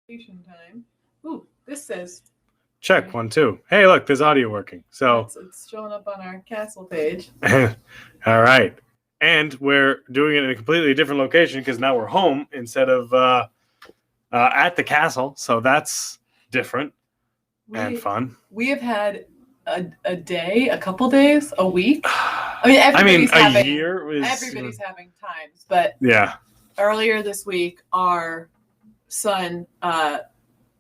Time. Ooh, this says Check 1 2. Hey, look, there's audio working. So it's showing up on our castle page. all right, and we're doing it in a completely different location because now we're home instead of at the castle. So that's different and fun. We have had a day, a couple days, a week. A year is everybody's having times, but yeah. Earlier this week, our son kind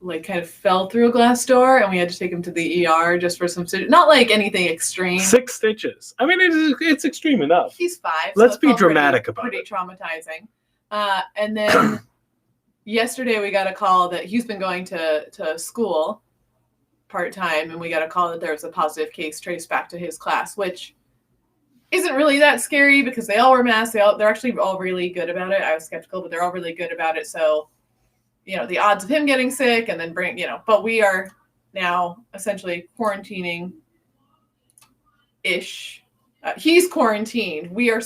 of fell through a glass door, and we had to take him to the ER just for some not like anything extreme. 6 stitches. I mean, it's extreme enough. He's 5. Let's be dramatic about it. Pretty traumatizing. And then yesterday we got a call that he's been going to school part-time, and we got a call that there was a positive case traced back to his class, which isn't really that scary because they all wear masks. They're actually all really good about it. I was skeptical, but they're all really good about it. So, the odds of him getting sick and then but we are now essentially quarantining-ish. He's quarantined. We are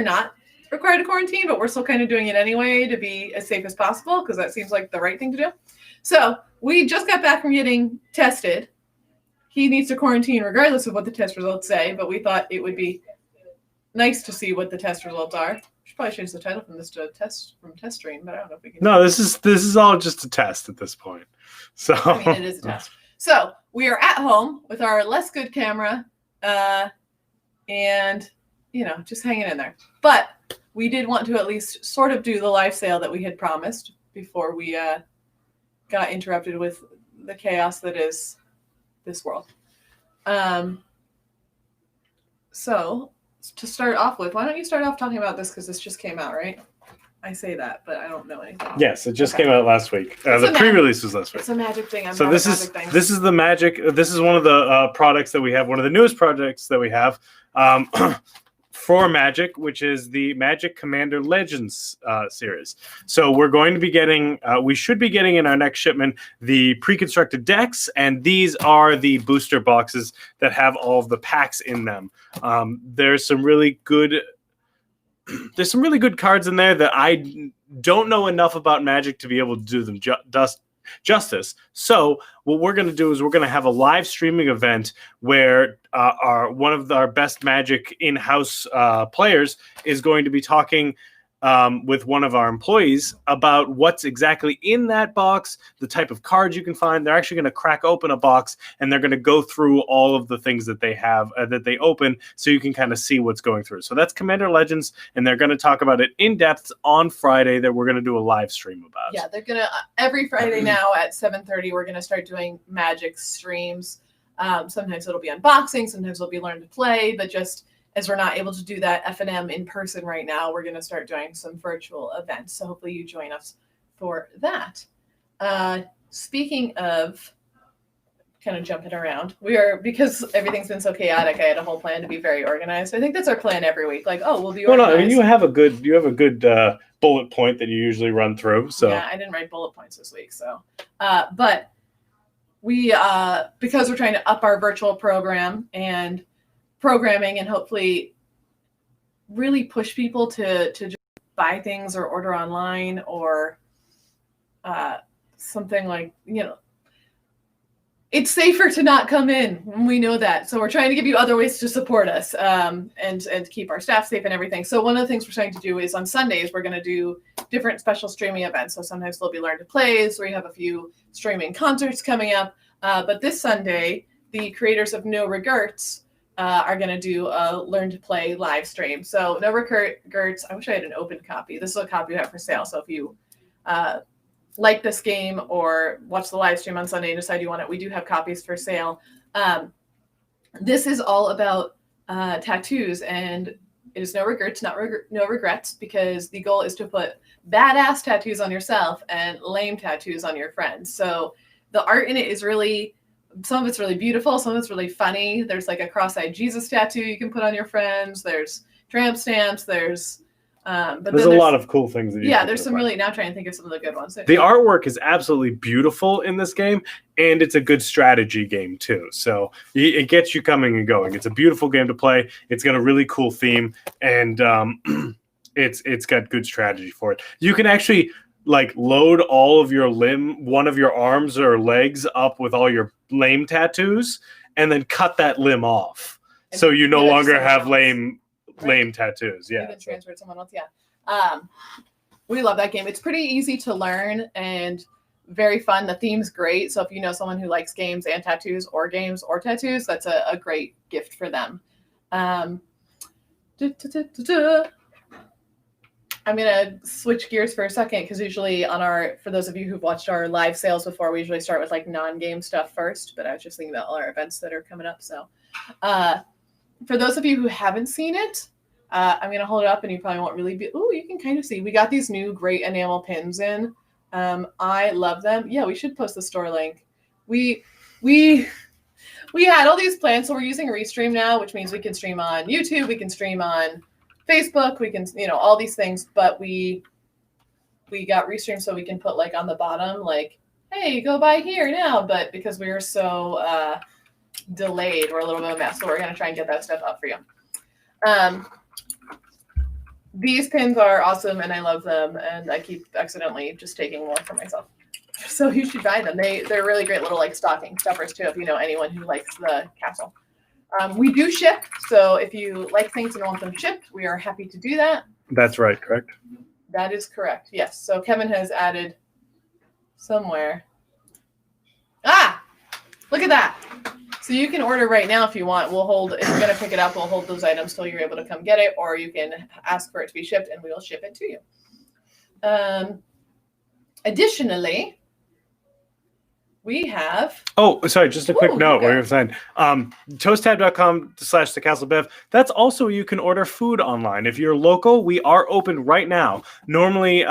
not required to quarantine, but we're still kind of doing it anyway to be as safe as possible because that seems like the right thing to do. So we just got back from getting tested. He needs to quarantine regardless of what the test results say, but we thought it would be nice to see what the test results are. We should probably change the title from this to test stream, but I don't know if we can. No, this is all just a test at this point. So it is a test. So we are at home with our less good camera, and just hanging in there. But we did want to at least sort of do the live sale that we had promised before we got interrupted with the chaos that is this world. So to start off with, why don't you start off talking about this because this just came out, right? I say that, but I don't know anything. Yes, it just came out last week. The pre-release was last week. It's a magic thing. This is the magic. This is one of the products that we have. One of the newest projects that we have for Magic, which is the Magic Commander Legends series. So we're going to be getting, we should be getting in our next shipment the pre-constructed decks, and these are the booster boxes that have all of the packs in them. There's some really good cards in there that I don't know enough about Magic to be able to do them justice. So what we're going to do is we're going to have a live streaming event where one of our best Magic in-house players is going to be talking with one of our employees about what's exactly in that box, the type of cards you can find. They're actually going to crack open a box and they're going to go through all of the things that they have that they open so you can kind of see what's going through. So that's Commander Legends, and they're going to talk about it in depth on Friday that we're going to do a live stream about. Yeah, they're going to every Friday now at 7:30 we're going to start doing Magic streams. Sometimes it'll be unboxing, sometimes it'll be learn to play, but just as we're not able to do that F&M in person right now, we're going to start doing some virtual events. So hopefully you join us for that. Speaking of kind of jumping around, because everything's been so chaotic, I had a whole plan to be very organized. I think that's our plan every week. Like, we'll be organized. Well, no, I mean, you have a good bullet point that you usually run through. So yeah, I didn't write bullet points this week. So, but we, because we're trying to up our virtual programming and hopefully really push people to just buy things or order online or something like, it's safer to not come in. We know that. So we're trying to give you other ways to support us and keep our staff safe and everything. So one of the things we're trying to do is on Sundays, we're going to do different special streaming events. So sometimes there'll be Learn to Plays, where you have a few streaming concerts coming up. But this Sunday, the creators of No Regrets are going to do a Learn to Play live stream. So No Regrets, I wish I had an open copy. This is a copy we have for sale. So if you like this game or watch the live stream on Sunday and decide you want it, we do have copies for sale. This is all about tattoos, and it is no regrets, no regrets, because the goal is to put badass tattoos on yourself and lame tattoos on your friends. So the art in it is really, some of it's really beautiful, some of it's really funny. There's like a cross-eyed Jesus tattoo you can put on your friends. There's tramp stamps. There's there's a lot of cool things that you there's some really, now trying to think of some of the good ones. The artwork is absolutely beautiful in this game, and it's a good strategy game too. So it gets you coming and going. It's a beautiful game to play. It's got a really cool theme, and it's got good strategy for it. You can actually like load all of your one of your arms or legs up with all your lame tattoos, and then cut that limb off, And so you no give it to longer someone have else. lame tattoos. You Yeah. can transfer it to someone else. Yeah. We love that game. It's pretty easy to learn and very fun. The theme's great. So if you know someone who likes games and tattoos, or games or tattoos, that's a great gift for them. I'm gonna switch gears for a second because usually for those of you who've watched our live sales before, we usually start with like non-game stuff first. But I was just thinking about all our events that are coming up. So for those of you who haven't seen it, I'm going to hold it up and you probably won't really be. Oh, you can kind of see. We got these new great enamel pins in. I love them. Yeah, we should post the store link. We had all these plans, so we're using Restream now, which means we can stream on YouTube, we can stream on Facebook, we can, all these things. But we got Restream so we can put like on the bottom, like, hey, go buy here now. But because we were so delayed, we're a little bit of a mess. So we're going to try and get that stuff up for you. These pins are awesome and I love them, and I keep accidentally just taking more for myself. So you should buy them. They're really great little like stocking stuffers too, if you know anyone who likes the castle. We do ship, so if you like things and want them shipped, we are happy to do that. That's right, correct? That is correct, yes. So Kevin has added somewhere. Look at that. So you can order right now if you want. If you're going to pick it up, we'll hold those items till you're able to come get it, or you can ask for it to be shipped and we will ship it to you. Additionally, we have... Oh, sorry, just a quick note. What you were saying. Toasttab.com/thecastlebev. That's also, you can order food online. If you're local, we are open right now. Normally,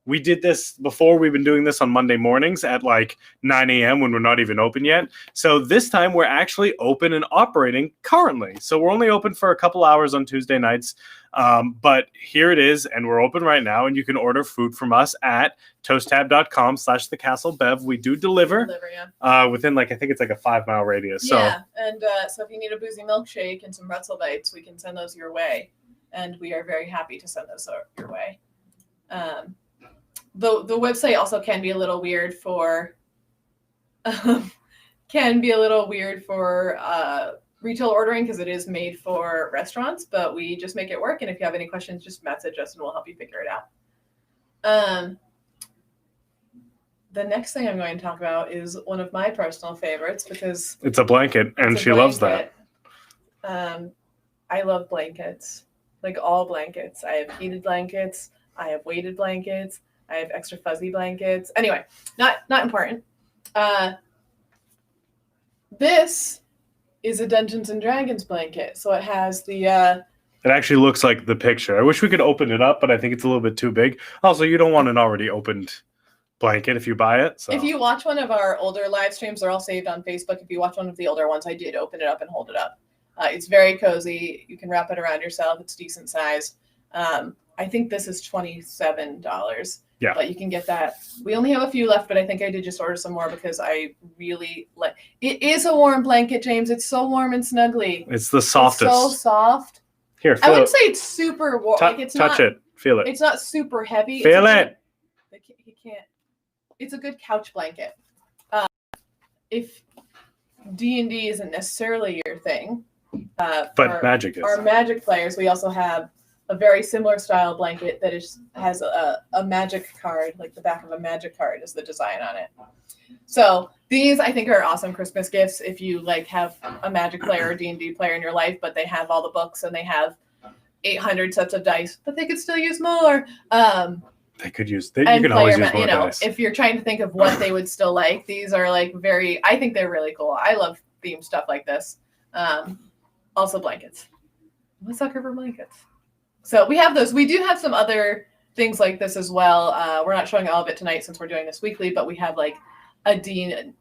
we did this before. We've been doing this on Monday mornings at like 9 a.m. when we're not even open yet. So this time we're actually open and operating currently. So we're only open for a couple hours on Tuesday nights. But here it is, and we're open right now, and you can order food from us at toasttab.com/thecastlebev. We do deliver within I think it's like a 5-mile radius. Yeah, and so if you need a boozy milkshake and some pretzel bites, we can send those your way. And we are very happy to send those your way. The website also can be a little weird for retail ordering because it is made for restaurants, but we just make it work. And if you have any questions, just message us and we'll help you figure it out. The next thing I'm going to talk about is one of my personal favorites because it's a blanket, and she loves that. I love blankets, like all blankets. I have heated blankets. I have weighted blankets. I have extra fuzzy blankets. Anyway, not important. This is a Dungeons and Dragons blanket. So it has the... It actually looks like the picture. I wish we could open it up, but I think it's a little bit too big. Also, you don't want an already opened blanket if you buy it. So. If you watch one of our older live streams, they're all saved on Facebook. If you watch one of the older ones, I did open it up and hold it up. It's very cozy. You can wrap it around yourself. It's decent size. I think this is $27. Yeah. But you can get that. We only have a few left, but I think I did just order some more because I really like it. Is a warm blanket, James. It's so warm and snuggly. It's the softest. It's so soft. Here, I wouldn't say it's super warm. Touch it. Feel it. It's not super heavy. Feel it. He can't. It's a good couch blanket. If D&D isn't necessarily your thing, but Magic is. Our Magic players, we also have a very similar style blanket that has a magic card, like the back of a magic card is the design on it. So these I think are awesome Christmas gifts if you have a Magic player or D&D player in your life, but they have all the books and they have 800 sets of dice, but they could still use more. They could use. You can always use more dice. If you're trying to think of what they would still like, these are I think they're really cool. I love themed stuff like this. Also blankets. I'm a sucker for blankets. So we have those. We do have some other things like this as well. We're not showing all of it tonight since we're doing this weekly, but we have a D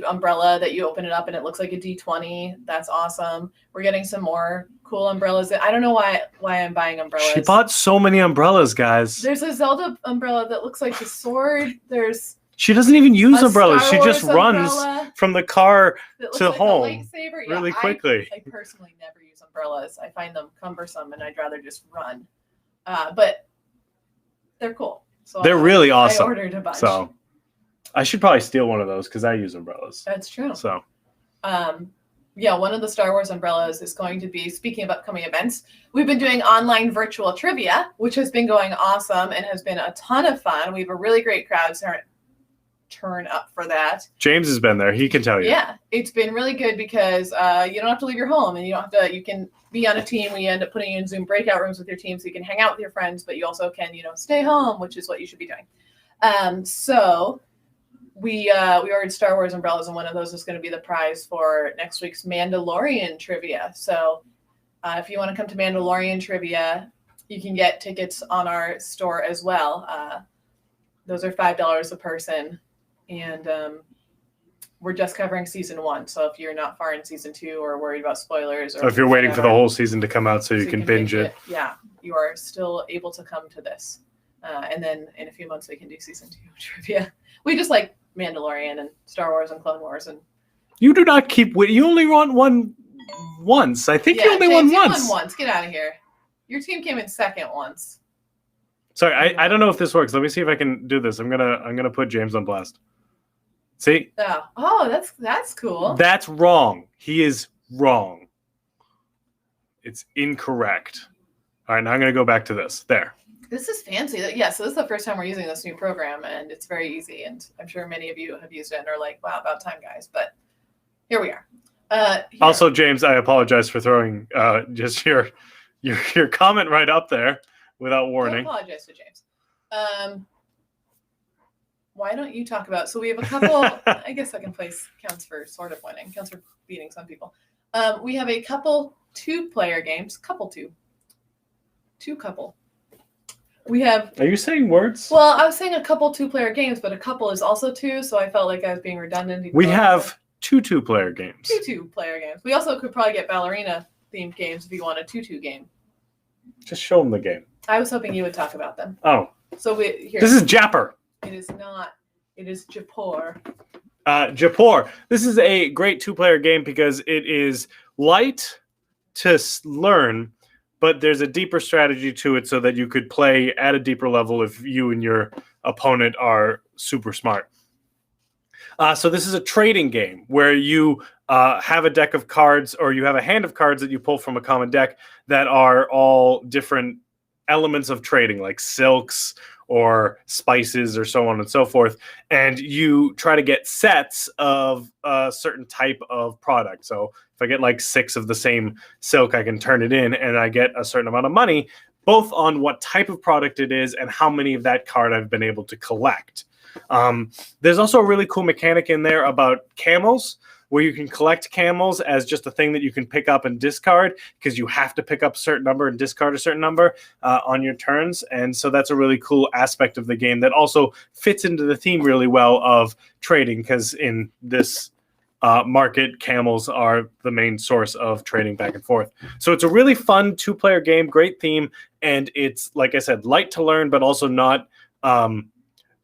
umbrella that you open it up and it looks like a D20. That's awesome. We're getting some more cool umbrellas. I don't know why I'm buying umbrellas. She bought so many umbrellas, guys. There's a Zelda umbrella that looks like a sword. She doesn't even use umbrellas. She just runs from the car to home really quickly. I personally never use umbrellas. I find them cumbersome and I'd rather just run. But they're cool. So They're really awesome. I ordered a bunch. So I should probably steal one of those because I use umbrellas. That's true. So yeah, one of the Star Wars umbrellas is going to be, speaking of upcoming events, we've been doing online virtual trivia, which has been going awesome and has been a ton of fun. We have a really great crowd turn up for that. James has been there. He can tell you. Yeah, it's been really good because you don't have to leave your home, and you don't have to. You can be on a team. We end up putting you in Zoom breakout rooms with your team, so you can hang out with your friends, but you also can, stay home, which is what you should be doing. So we ordered Star Wars umbrellas, and one of those is going to be the prize for next week's Mandalorian trivia. So if you want to come to Mandalorian trivia, you can get tickets on our store as well. Those are $5 a person. And we're just covering season 1. So if you're not far in season 2 or worried about spoilers, or So if you're waiting for the whole season to come out so you can binge it. Yeah, you are still able to come to this. And then in a few months, we can do season 2 trivia. We just like Mandalorian and Star Wars and Clone Wars. And you do not keep. You only won one once. I think you only James, won once. You won once. Get out of here. Your team came in second once. Sorry, I don't know if this works. Let me see if I can do this. I'm gonna put James on blast. See? Oh, that's cool. That's wrong. He is wrong. It's incorrect. All right, now I'm gonna go back to this. There. This is fancy. Yeah, so this is the first time we're using this new program, and it's very easy. And I'm sure many of you have used it and are like, "Wow, about time, guys!" But here we are. Also, James, I apologize for throwing just your comment right up there without warning. I apologize to James. Why don't you talk about? So we have a couple. I guess second place counts for sort of winning. Counts for beating some people. We have a couple 2-player games. Couple. We have. Are you saying words? Well, I was saying a couple 2-player games, but a couple is also 2, so I felt like I was being redundant. We have 2-player games. 2-player games. We also could probably get ballerina themed games if you want a 2 game. Just show them the game. I was hoping you would talk about them. Oh. So here. This is Japper. It is not. It is Japor. Japor. This is a great 2-player game because it is light to learn, but there's a deeper strategy to it so that you could play at a deeper level if you and your opponent are super smart. So this is a trading game where you have a deck of cards, or you have a hand of cards that you pull from a common deck that are all different elements of trading, like silks or spices or so on and so forth. And you try to get sets of a certain type of product. So if I get like 6 of the same silk, I can turn it in and I get a certain amount of money, both on what type of product it is and how many of that card I've been able to collect. There's also a really cool mechanic in there about camels, where you can collect camels as just a thing that you can pick up and discard, because you have to pick up a certain number and discard a certain number on your turns. And so that's a really cool aspect of the game that also fits into the theme really well of trading, because in this market, camels are the main source of trading back and forth. So it's a really fun 2-player game, great theme, and it's, like I said, light to learn, but also not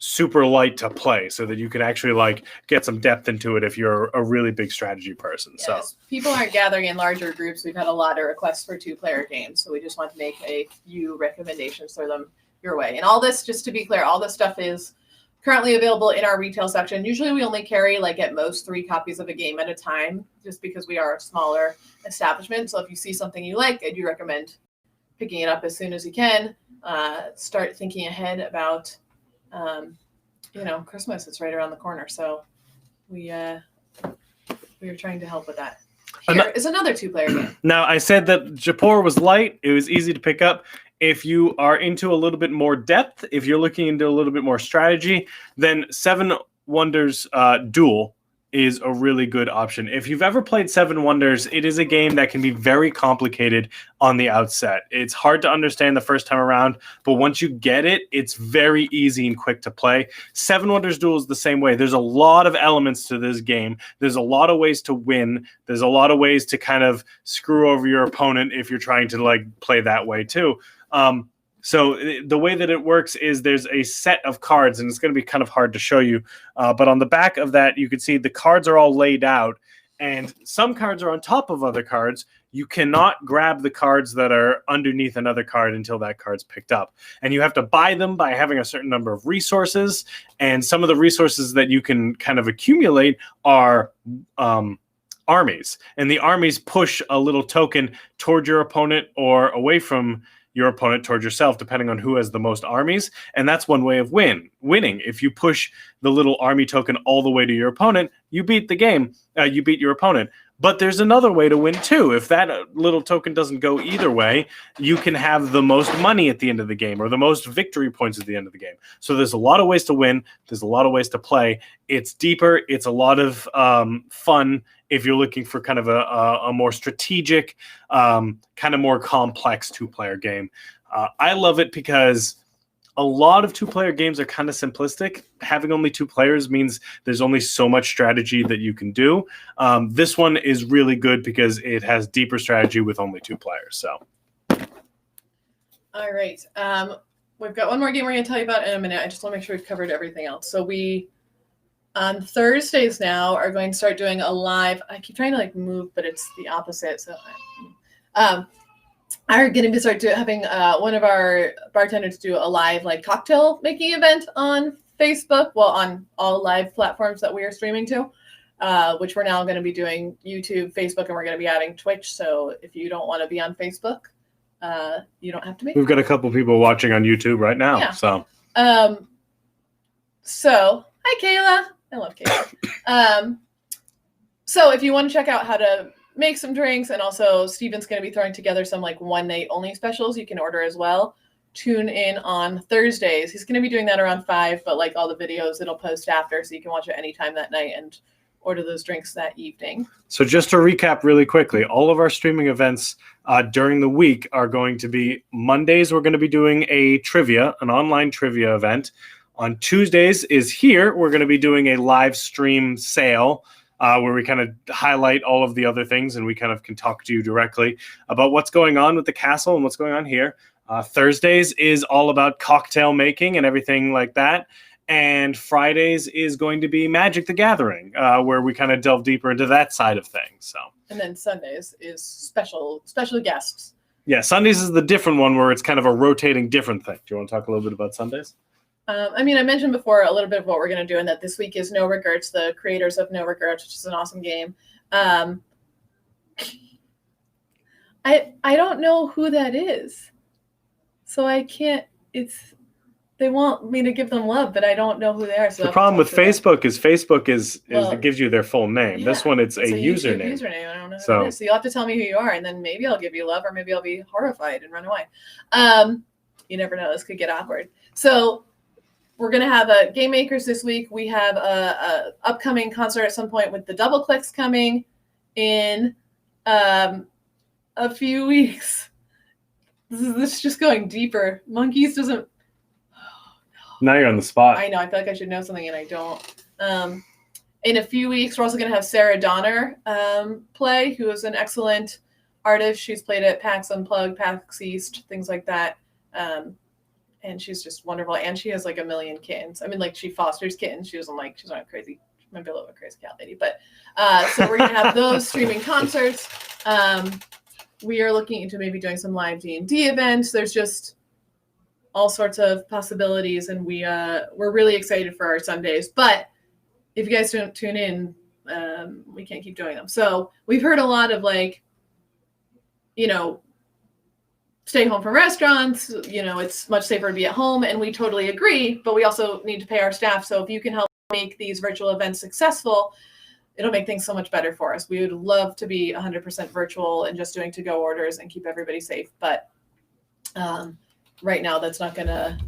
super light to play, so that you can actually like get some depth into it if you're a really big strategy person. Yes. So people aren't gathering in larger groups. We've had a lot of requests for 2-player games, so we just want to make a few recommendations, throw them your way. And all this, just to be clear, all this stuff is currently available in our retail section. Usually we only carry like at most 3 copies of a game at a time, just because we are a smaller establishment. So if you see something you like, I do recommend picking it up as soon as you can. Start thinking ahead about Christmas. It's right around the corner, so we are trying to help with that. Here is another 2-player game. Now, I said that Japor was light. It was easy to pick up. If you are into a little bit more depth, if you're looking into a little bit more strategy, then 7 Wonders Duel is a really good option. If you've ever played 7 Wonders, it is a game that can be very complicated on the outset. It's hard to understand the first time around, but once you get it, it's very easy and quick to play. 7 Wonders Duel is the same way. There's a lot of elements to this game. There's a lot of ways to win. There's a lot of ways to kind of screw over your opponent if you're trying to like play that way too. So the way that it works is there's a set of cards, and it's going to be kind of hard to show you. But on the back of that, you can see the cards are all laid out, and some cards are on top of other cards. You cannot grab the cards that are underneath another card until that card's picked up. And you have to buy them by having a certain number of resources. And some of the resources that you can kind of accumulate are armies. And the armies push a little token toward your opponent or away from your opponent toward yourself, depending on who has the most armies. And that's one way of winning. If you push the little army token all the way to your opponent, you beat the game. You beat your opponent. But there's another way to win too. If that little token doesn't go either way, you can have the most money at the end of the game or the most victory points at the end of the game. So there's a lot of ways to win. There's a lot of ways to play. It's deeper. It's a lot of fun if you're looking for kind of a more strategic, kind of more complex two-player game. I love it because a lot of two-player games are kind of simplistic. Having only 2 players means there's only so much strategy that you can do. This one is really good because it has deeper strategy with only 2 players. So, all right. We've got one more game we're going to tell you about in a minute. I just want to make sure we've covered everything else. So we, on Thursdays now, are going to start doing a live. I keep trying to like move, but it's the opposite. So, are going to start having one of our bartenders do a live like cocktail making event on Facebook, well, on all live platforms that we are streaming to, which we're now going to be doing YouTube, Facebook, and we're going to be adding Twitch. So if you don't want to be on Facebook, you don't have to make. We've got a couple people watching on YouTube right now. Yeah. So hi Kayla. I love Kayla. So if you want to check out how to make some drinks, and also Steven's going to be throwing together some like one night only specials you can order as well. Tune in on Thursdays. He's going to be doing that around 5, but like all the videos it'll post after, so you can watch it anytime that night and order those drinks that evening. So just to recap really quickly, all of our streaming events during the week are going to be Mondays. We're going to be doing an online trivia event. On Tuesdays is here. We're going to be doing a live stream sale where we kind of highlight all of the other things and we kind of can talk to you directly about what's going on with the castle and what's going on here. Thursdays is all about cocktail making and everything like that. And Fridays is going to be Magic the Gathering, where we kind of delve deeper into that side of things. So. And then Sundays is special guests. Yeah, Sundays is the different one where it's kind of a rotating different thing. Do you want to talk a little bit about Sundays? I mentioned before a little bit of what we're going to do, and that this week is No Regrets, the creators of No Regrets, which is an awesome game. I don't know who that is, so I can't. They want me to give them love, but I don't know who they are. So the problem with Facebook is it gives you their full name. Yeah, this one it's a username. I don't know who it is. So you'll have to tell me who you are, and then maybe I'll give you love, or maybe I'll be horrified and run away. You never know. This could get awkward. So we're going to have a Game Makers this week. We have a upcoming concert at some point with the Double Clicks coming in a few weeks. This is just going deeper. Monkeys doesn't. Now you're on the spot. I know. I feel like I should know something, and I don't. In a few weeks, we're also going to have Sarah Donner play, who is an excellent artist. She's played at PAX Unplugged, PAX East, things like that. And she's just wonderful. And she has like 1 million kittens. I mean, like she fosters kittens. She's not a crazy, maybe a little bit crazy cat lady. But so we're going to have those streaming concerts. We are looking into maybe doing some live D&D events. There's just all sorts of possibilities, and we're really excited for our Sundays. But if you guys don't tune in, we can't keep doing them. So we've heard a lot of like, stay home from restaurants, it's much safer to be at home, and we totally agree, but we also need to pay our staff. So if you can help make these virtual events successful, it'll make things so much better for us. We would love to be 100% virtual and just doing to-go orders and keep everybody safe. But right now, that's not going to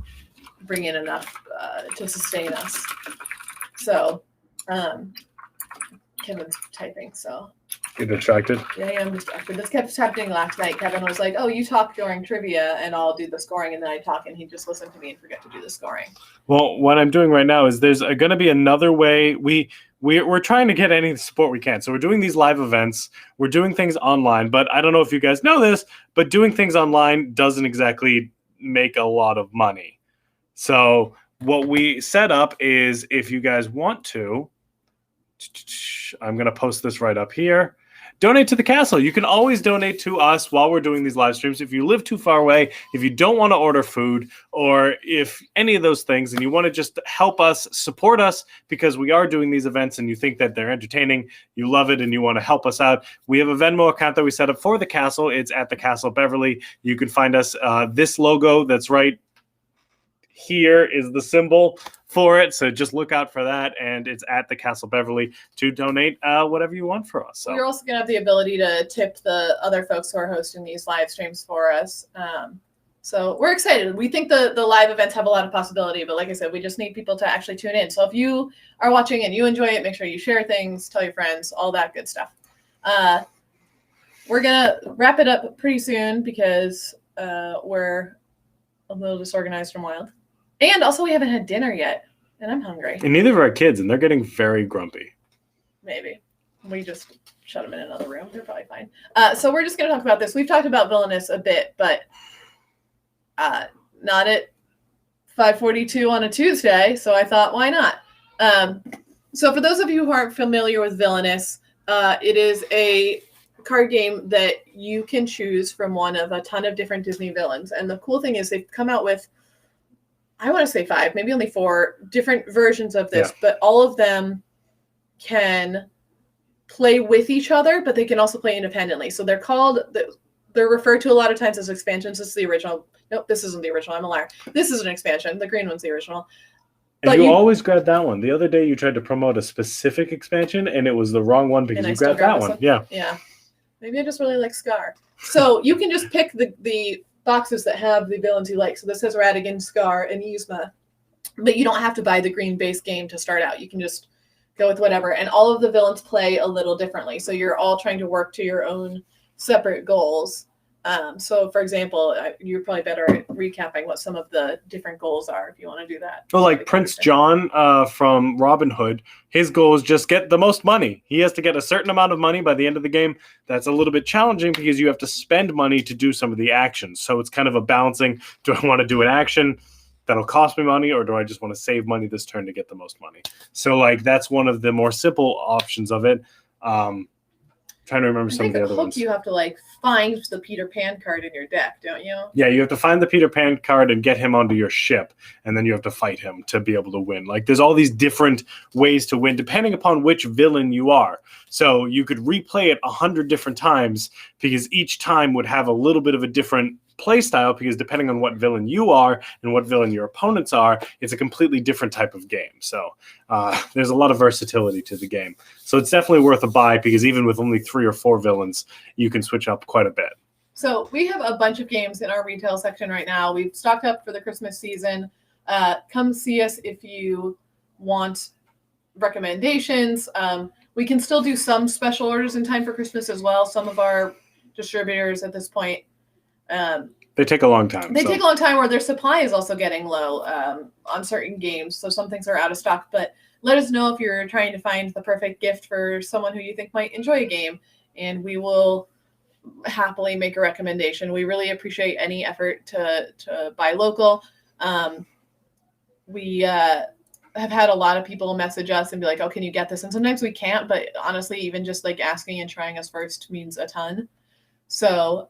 bring in enough to sustain us. So Kevin's typing, so. You're distracted? Yeah, I'm distracted. This kept happening last night. Kevin was like, oh, you talk during trivia, and I'll do the scoring, and then I talk, and he just listened to me and forget to do the scoring. Well, what I'm doing right now is there's going to be another way. We're trying to get any support we can. So we're doing these live events. We're doing things online, but I don't know if you guys know this, but doing things online doesn't exactly make a lot of money. So what we set up is if you guys want to which I'm going to post this right up here. Donate to the castle. You can always donate to us while we're doing these live streams. If you live too far away, if you don't want to order food, or if any of those things, and you want to just help us, support us, because we are doing these events and you think that they're entertaining, you love it, and you want to help us out, we have a Venmo account that we set up for the castle. It's at the Castle Beverly. You can find us. This logo that's right here is the symbol for it, so just look out for that, and it's at the Castle Beverly to donate whatever you want for us. So you're also going to have the ability to tip the other folks who are hosting these live streams for us. So we're excited. We think the live events have a lot of possibility, but like I said, we just need people to actually tune in. So if you are watching and you enjoy it, make sure you share things, tell your friends, all that good stuff. We're going to wrap it up pretty soon because we're a little disorganized from Wild. And also, we haven't had dinner yet, and I'm hungry. And neither of our kids, and they're getting very grumpy. Maybe. We just shut them in another room. They're probably fine. So we're just going to talk about this. We've talked about Villainous a bit, but not at 5:42 on a Tuesday, so I thought, why not? So for those of you who aren't familiar with Villainous, it is a card game that you can choose from one of a ton of different Disney villains. And the cool thing is they've come out with, I want to say 5, maybe only 4 different versions of this, but all of them can play with each other, but they can also play independently. So they're referred to a lot of times as expansions. This is the original. Nope, this isn't the original. I'm a liar. This is an expansion. The green one's the original. And But you always grab that one. The other day you tried to promote a specific expansion, and it was the wrong one because you grabbed that one. Yeah. Yeah. Maybe I just really like Scar. So you can just pick the boxes that have the villains you like. So this has Ratigan, Scar, and Yzma. But you don't have to buy the green base game to start out. You can just go with whatever. And all of the villains play a little differently. So you're all trying to work to your own separate goals. So, for example, you're probably better at recapping what some of the different goals are if you want to do that. Well, like Prince John from Robin Hood, his goal is just get the most money. He has to get a certain amount of money by the end of the game. That's a little bit challenging because you have to spend money to do some of the actions. So it's kind of a balancing. Do I want to do an action that'll cost me money, or do I just want to save money this turn to get the most money? So, like, that's one of the more simple options of it. Trying to remember some of the other ones. You have to like find the Peter Pan card in your deck, don't you? Yeah, you have to find the Peter Pan card and get him onto your ship, and then you have to fight him to be able to win. Like, there's all these different ways to win depending upon which villain you are. So you could replay it 100 different times because each time would have a little bit of a different play style, because depending on what villain you are and what villain your opponents are, it's a completely different type of game. So there's a lot of versatility to the game. So it's definitely worth a buy because even with only 3 or 4 villains, you can switch up quite a bit. So we have a bunch of games in our retail section right now. We've stocked up for the Christmas season. Come see us if you want recommendations. We can still do some special orders in time for Christmas as well. Some of our distributors at this point, they take a long time. Take a long time, or their supply is also getting low on certain games. So some things are out of stock. But let us know if you're trying to find the perfect gift for someone who you think might enjoy a game, and we will happily make a recommendation. We really appreciate any effort to buy local. We have had a lot of people message us and be like, "Oh, can you get this?" And sometimes we can't, but honestly, even just like asking and trying us first means a ton. So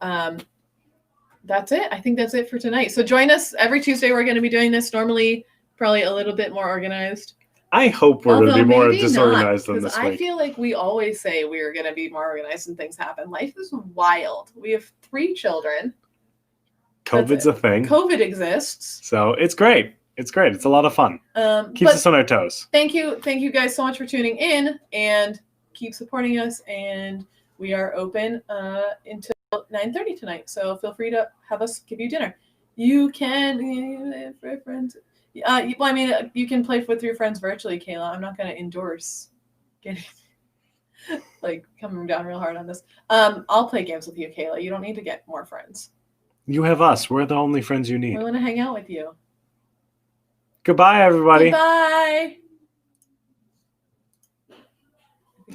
that's it. I think that's it for tonight. So join us every Tuesday. We're going to be doing this. Normally, probably a little bit more organized. I hope we're going to be more disorganized than this week. I feel like we always say we're going to be more organized and things happen. Life is wild. We have 3 children. COVID's a thing. COVID exists. So it's great. It's great. It's a lot of fun. Keeps us on our toes. Thank you. Thank you guys so much for tuning in and keep supporting us. And we are open until 9:30 tonight. So feel free to have us give you dinner. You can, friends. You can play with your friends virtually, Kayla. I'm not going to endorse getting coming down real hard on this. I'll play games with you, Kayla. You don't need to get more friends. You have us. We're the only friends you need. We want to hang out with you. Goodbye, everybody. Goodbye.